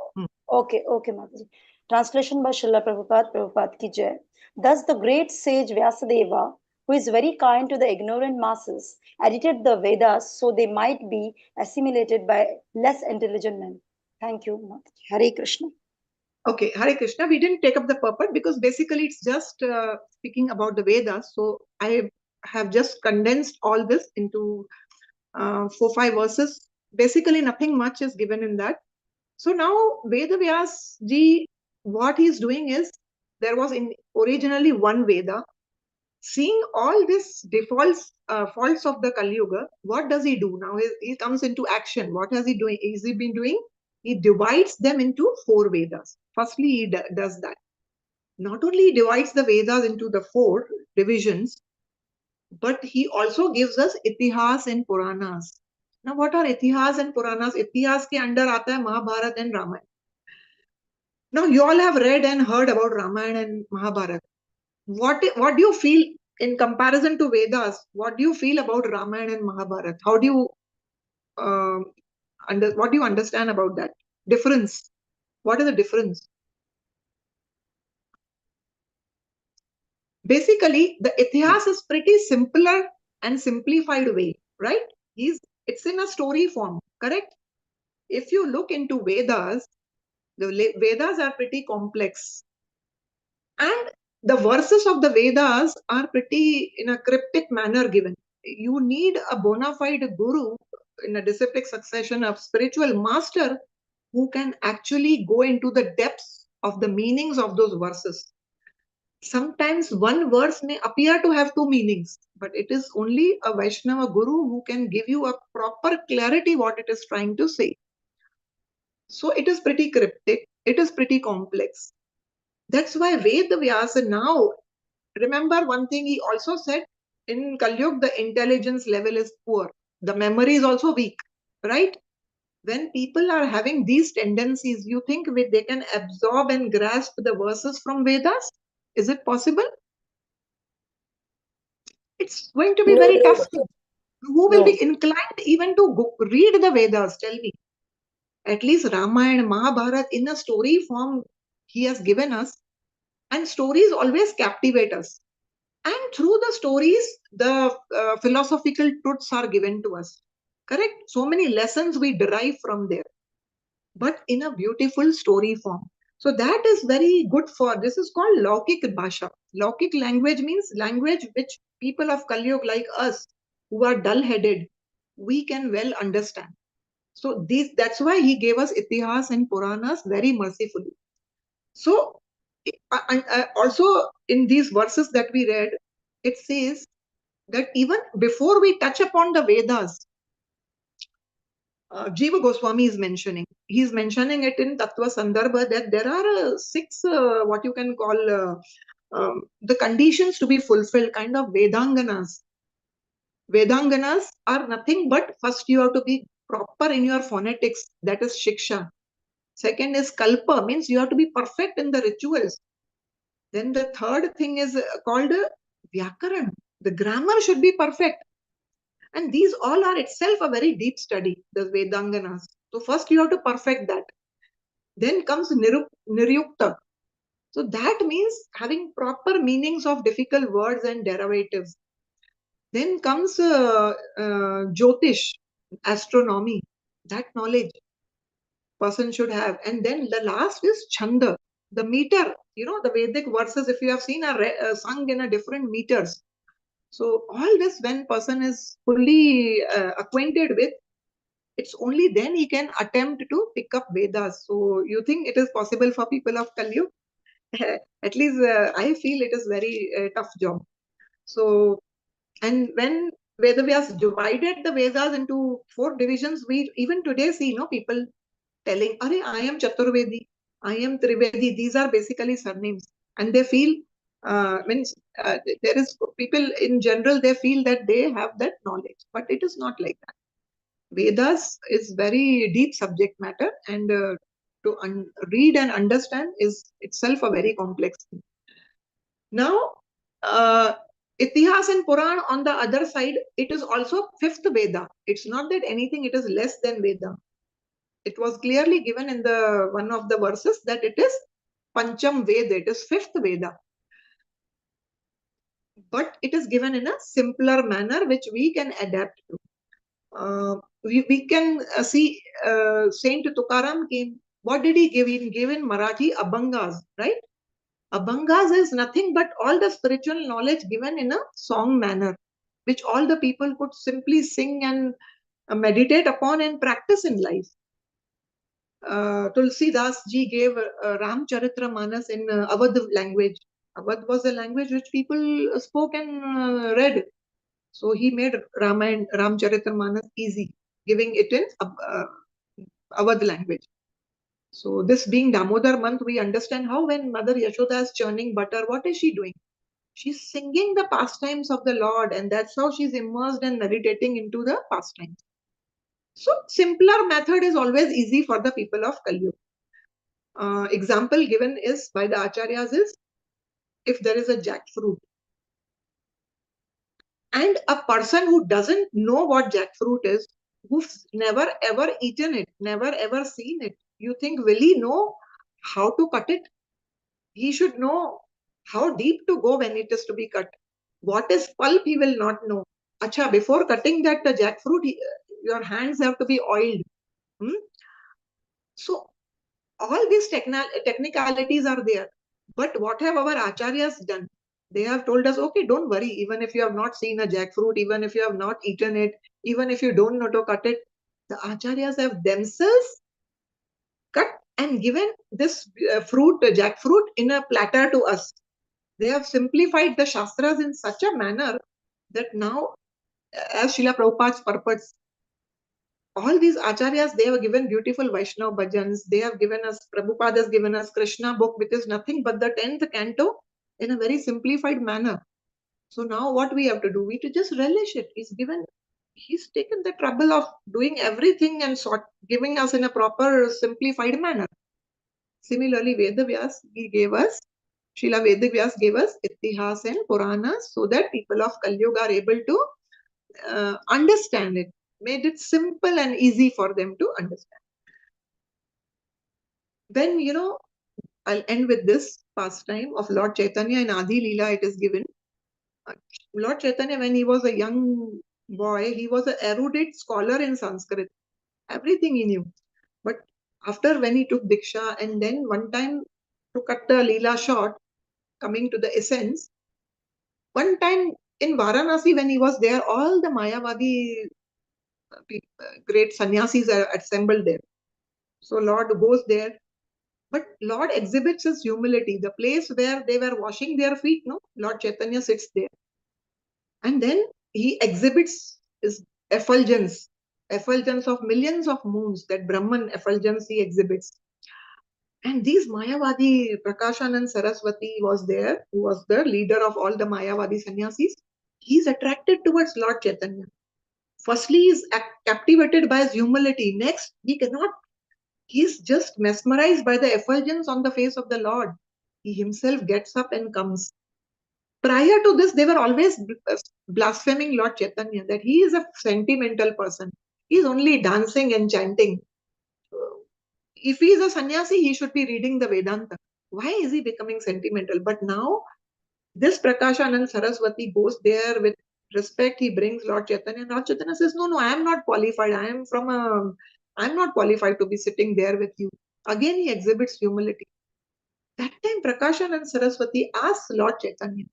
Okay, Mataji. Translation by Srila Prabhupada, Prabhupada ki jai. Thus the great sage Vyasadeva, who is very kind to the ignorant masses, edited the Vedas so they might be assimilated by less intelligent men. Thank you, Mataji. Hare Krishna. Okay, Hare Krishna. We didn't take up the purport because basically it's just speaking about the Vedas. So I have just condensed all this into 4-5 verses. Basically, nothing much is given in that. So now Veda Vyas ji, what he's doing is, there was originally one Veda. Seeing all this defaults, faults of the Kali Yuga, what does he do now? He comes into action. What has he doing? Has he been doing? He divides them into 4 Vedas. Firstly, he does that. Not only he divides the Vedas into the 4 divisions, but he also gives us Itihas and Puranas. Now, what are Itihas and Puranas? Itihas ke under aata hai Mahabharata and Ramayana. Now, you all have read and heard about Ramayana and Mahabharata. What do you feel in comparison to Vedas? What do you feel about Ramayana and Mahabharata? How do you what do you understand about that difference? What is the difference? Basically, the Itihas is pretty simpler and simplified way, right? It's in a story form, correct? If you look into Vedas, the Vedas are pretty complex. And the verses of the Vedas are pretty in a cryptic manner given. You need a bona fide guru in a disciplic succession of spiritual master who can actually go into the depths of the meanings of those verses. Sometimes one verse may appear to have 2 meanings, but it is only a Vaishnava guru who can give you a proper clarity what it is trying to say. So it is pretty cryptic, it is pretty complex. That's why Veda Vyasa now, remember one thing he also said, in Kali Yuga, the intelligence level is poor. The memory is also weak, right? When people are having these tendencies, you think they can absorb and grasp the verses from Vedas? Is it possible? It's going to be very tough. Who will be inclined even to read the Vedas? Tell me. At least Ramayana, Mahabharata in a story form he has given us. And stories always captivate us. And through the stories, the philosophical truths are given to us. Correct? So many lessons we derive from there, but in a beautiful story form. So that is very good for, this is called Laukik Bhasha. Laukik language means language which people of Kali Yuga like us, who are dull-headed, we can well understand. So that's why he gave us Itihas and Puranas very mercifully. So also in these verses that we read, it says that even before we touch upon the Vedas, Jiva Goswami is mentioning. He's mentioning it in Tattva Sandarbha that there are 6, what you can call, the conditions to be fulfilled, kind of Vedanganas. Vedanganas are nothing but first you have to be proper in your phonetics, that is Shiksha. Second is Kalpa, means you have to be perfect in the rituals. Then the third thing is called Vyakaran. The grammar should be perfect. And these all are itself a very deep study, the Vedanganas. So first you have to perfect that. Then comes Niryukta. So that means having proper meanings of difficult words and derivatives. Then comes Jyotish, astronomy. That knowledge person should have. And then the last is Chanda, the meter. You know, the Vedic verses, if you have seen, are sung in a different meters. So all this, when person is fully acquainted with, it's only then he can attempt to pick up Vedas. So you think it is possible for people of Kali Yuga? At least I feel it is very tough job. So, and when Vedavyas divided the Vedas into 4 divisions, we even today see people telling, "Arey, I am Chaturvedi, I am Trivedi." These are basically surnames, and they feel there is people in general, they feel that they have that knowledge, but it is not like that. Vedas is very deep subject matter, and to read and understand is itself a very complex thing. Now, Itihas and Puran on the other side, it is also 5th Veda. It's not that anything, it is less than Veda. It was clearly given in the one of the verses that it is Pancham Veda, it is fifth Veda. But it is given in a simpler manner which we can adapt to. We can see Saint Tukaram came. What did he give? He gave in Marathi Abhangas, right? Abhangas is nothing but all the spiritual knowledge given in a song manner, which all the people could simply sing and meditate upon and practice in life. Tulsi Das ji gave Ramcharitra Manas in Awadh language. Awadh was a language which people spoke and read. So he made Ramayana, Ramcharitra Manas easy, giving it in Awadh language. So this being Damodar month, we understand how when Mother Yashoda is churning butter, what is she doing? She's singing the pastimes of the Lord, and that's how she's immersed and meditating into the pastimes. So simpler method is always easy for the people of Kali Yuga. Example given is by the Acharyas is if there is a jackfruit and a person who doesn't know what jackfruit is, who's never ever eaten it, never ever seen it, you think will he know how to cut it? He should know how deep to go when it is to be cut. What is pulp he will not know. Acha, before cutting that jackfruit, your hands have to be oiled. So all these technicalities are there. But what have our acharyas done? They have told us, okay, don't worry, even if you have not seen a jackfruit, even if you have not eaten it, even if you don't know to cut it, the acharyas have themselves cut and given this fruit, jackfruit, in a platter to us. They have simplified the Shastras in such a manner that now, as Srila Prabhupada's purpose, all these acharyas, they have given beautiful Vaishnava bhajans. They have given us, Prabhupada has given us Krishna book, which is nothing but the 10th canto in a very simplified manner. So now what we have to do? We to just relish it. He's taken the trouble of doing everything and giving us in a proper simplified manner. Similarly, Vedavyas, Srila Vedavyas gave us Itihas and Puranas so that people of Kali Yuga are able to understand it. Made it simple and easy for them to understand. Then, I'll end with this pastime of Lord Chaitanya in Adi Leela. It is given. Lord Chaitanya, when he was a young boy, he was an erudite scholar in Sanskrit. Everything he knew. But after when he took Diksha and then one time to cut the Leela short, coming to the essence, one time in Varanasi when he was there, all the Mayavadi great sannyasis are assembled there. So Lord goes there. But Lord exhibits his humility. The place where they were washing their feet, Lord Chaitanya sits there. And then he exhibits his effulgence of millions of moons, that Brahman effulgence he exhibits. And these Mayavadi, Prakashanand Saraswati was there, who was the leader of all the Mayavadi sannyasis. He's attracted towards Lord Chaitanya. Firstly, he's captivated by his humility. Next, he's just mesmerized by the effulgence on the face of the Lord. He himself gets up and comes. Prior to this, they were always blaspheming Lord Chaitanya, that he is a sentimental person. He's only dancing and chanting. If he is a sannyasi, he should be reading the Vedanta. Why is he becoming sentimental? But now, this Prakashanand Saraswati goes there with respect. He brings Lord Chaitanya. And Lord Chaitanya says, no, I am not qualified. I'm not qualified to be sitting there with you. Again, he exhibits humility. That time, Prakashanand Saraswati asks Lord Chaitanya,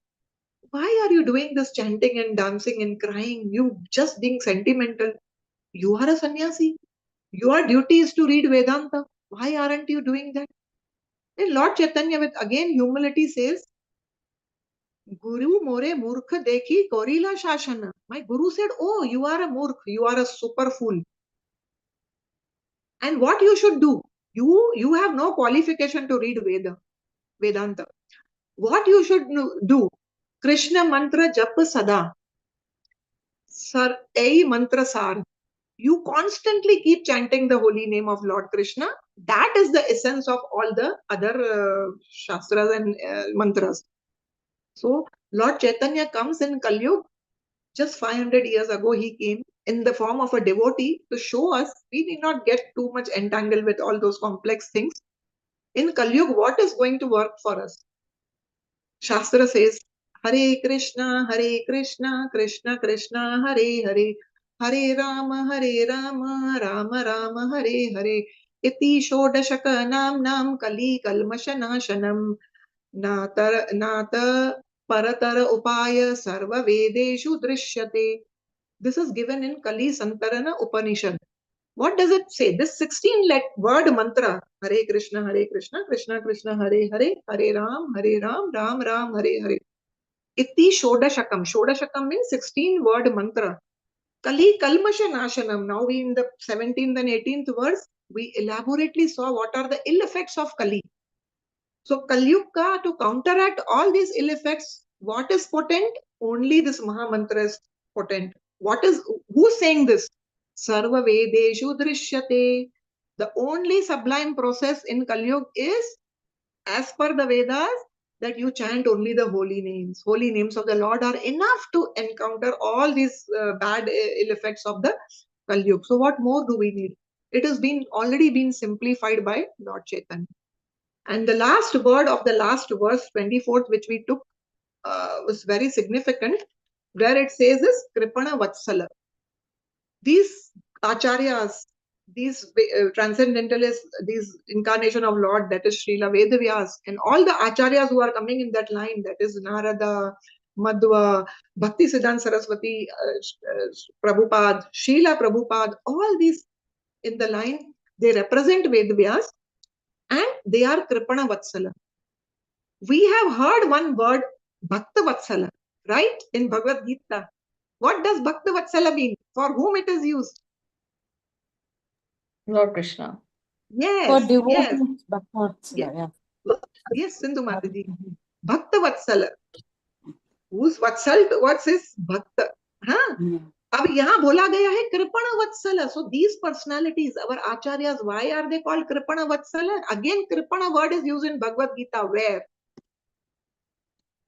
why are you doing this chanting and dancing and crying? You just being sentimental. You are a sannyasi. Your duty is to read Vedanta. Why aren't you doing that? And Lord Chaitanya, with again humility, says, Guru more murkha dekhi korila shashana. My guru said, oh, you are a murkh. You are a super fool. And what you should do? You have no qualification to read Vedanta. What you should do? Krishna mantra jap sada. Sar ei mantra sar. You constantly keep chanting the holy name of Lord Krishna. That is the essence of all the other shastras and mantras. So Lord Chaitanya comes in Kali Yuga. Just 500 years ago he came. in the form of a devotee to show us. We need not get too much entangled with all those complex things. In Kali Yuga, what is going to work for us? Shastra says, Hare Krishna, Krishna Krishna, Hare Hare, Hare Rama, Rama Rama, Hare Hare. Iti Shodashaka Nam Kali Kalmashanashanam Nata Paratara Upaya Sarva Vedeshu Drishyate. This is given in Kali Santarana Upanishad. What does it say? This 16-word mantra, Hare Krishna, Krishna Krishna, Hare Hare, Hare Ram, Ram Ram, Hare Hare. Iti Shodashakam. Shodashakam means 16-word mantra. Kali Kalmasha Nashanam. Now we in the 17th and 18th verse, we elaborately saw what are the ill effects of Kali. So Kali Yuga, to counteract all these ill effects, what is potent? Only this Maha Mantra is potent. Who's saying this? Sarva Vedeshu Drishyate. The only sublime process in Kali Yuga is, as per the Vedas, that you chant only the holy names. Holy names of the Lord are enough to encounter all these bad ill effects of the Kali Yuga. So what more do we need? It has already been simplified by Lord Chaitanya. And the last word of the last verse, 24th, which we took, was very significant, where it says is Kripana Vatsala. These acharyas, these transcendentalists, these incarnation of Lord, that is Srila Vedavyas, and all the acharyas who are coming in that line, that is Narada, Madhva, Bhakti Siddhanta Saraswati, Prabhupada, Srila Prabhupada, all these in the line, they represent Vedavyas and they are Kripana Vatsala. We have heard one word, Bhakta Vatsala, right? In Bhagavad Gita. What does Bhakta Vatsala mean? For whom it is used? Lord Krishna. Yes. For devotees, Yes. Bhakta-vatsala, yeah. Yes, Sindhu Mataji. Bhakta Vatsala. Who's Vatsal towards his Bhakta? Huh? अब यहाँ बोला गया है कृपण वत्सल. So these personalities, our acharyas, why are they called कृपण वत्सल? Again, कृपण word is used in Bhagavad Gita. Where?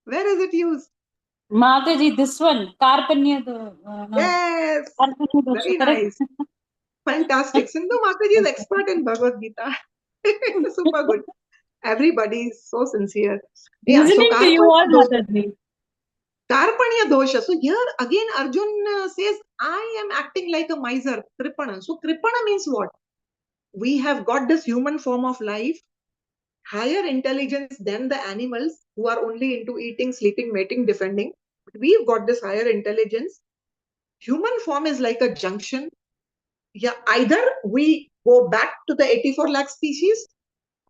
Where is it used? Mataji, this one, Karpanya. Yes. Very nice. Fantastic. Sindhu Mataji is expert in Bhagavad Gita. Super good. Everybody is so sincere. Yeah, Listening so to you all, Mataji. Karpanya dosha. So here again Arjun says, I am acting like a miser. Kripana. So Kripana means what? We have got this human form of life, higher intelligence than the animals who are only into eating, sleeping, mating, defending. But we've got this higher intelligence. Human form is like a junction. Yeah, either we go back to the 84 lakh species,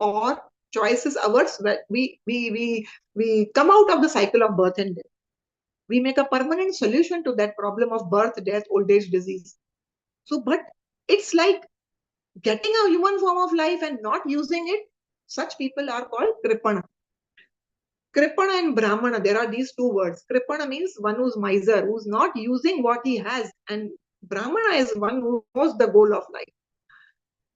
or choice is ours. We come out of the cycle of birth and death. We make a permanent solution to that problem of birth, death, old age, disease. So, but it's like getting a human form of life and not using it. Such people are called Kripana. Kripana and Brahmana, there are these two words. Kripana means one who's miser, who's not using what he has, and Brahmana is one who knows the goal of life.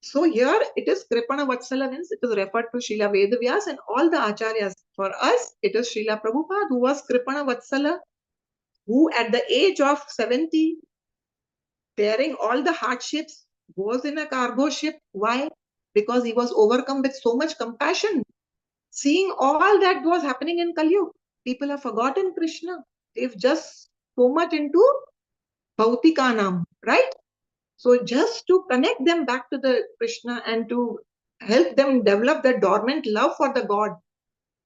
So here it is Kripana Vatsala, means it is referred to Srila Vedavyas and all the acharyas. For us, it is Srila Prabhupada who was Kripana Vatsala, who at the age of 70, bearing all the hardships, was in a cargo ship. Why? Because he was overcome with so much compassion. Seeing all that was happening in Kali Yuga, people have forgotten Krishna. They've just so much into Bhautikanam, right? So just to connect them back to the Krishna and to help them develop that dormant love for the God,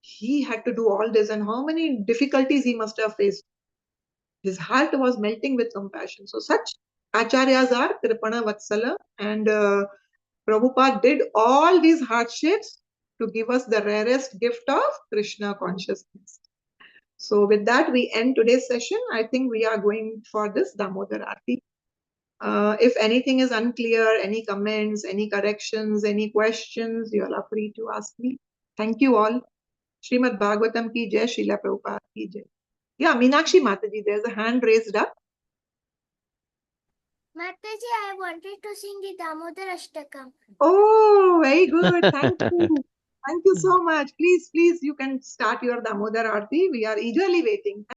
he had to do all this. And how many difficulties he must have faced. His heart was melting with compassion. So such acharyas are Kripana Vatsala, and Prabhupada did all these hardships to give us the rarest gift of Krishna consciousness. So with that, we end today's session. I think we are going for this Damodar Aarti. If anything is unclear, any comments, any corrections, any questions, you all are free to ask me. Thank you all. Srimad Bhagavatam ki jai, Srila Prabhupada ki jai. Yeah, Meenakshi Mataji, there's a hand raised up. Mataji, I wanted to sing the Damodar Ashtakam. Oh, very good. Thank you. Thank you so much. Please, you can start your Damodar Aarti. We are eagerly waiting.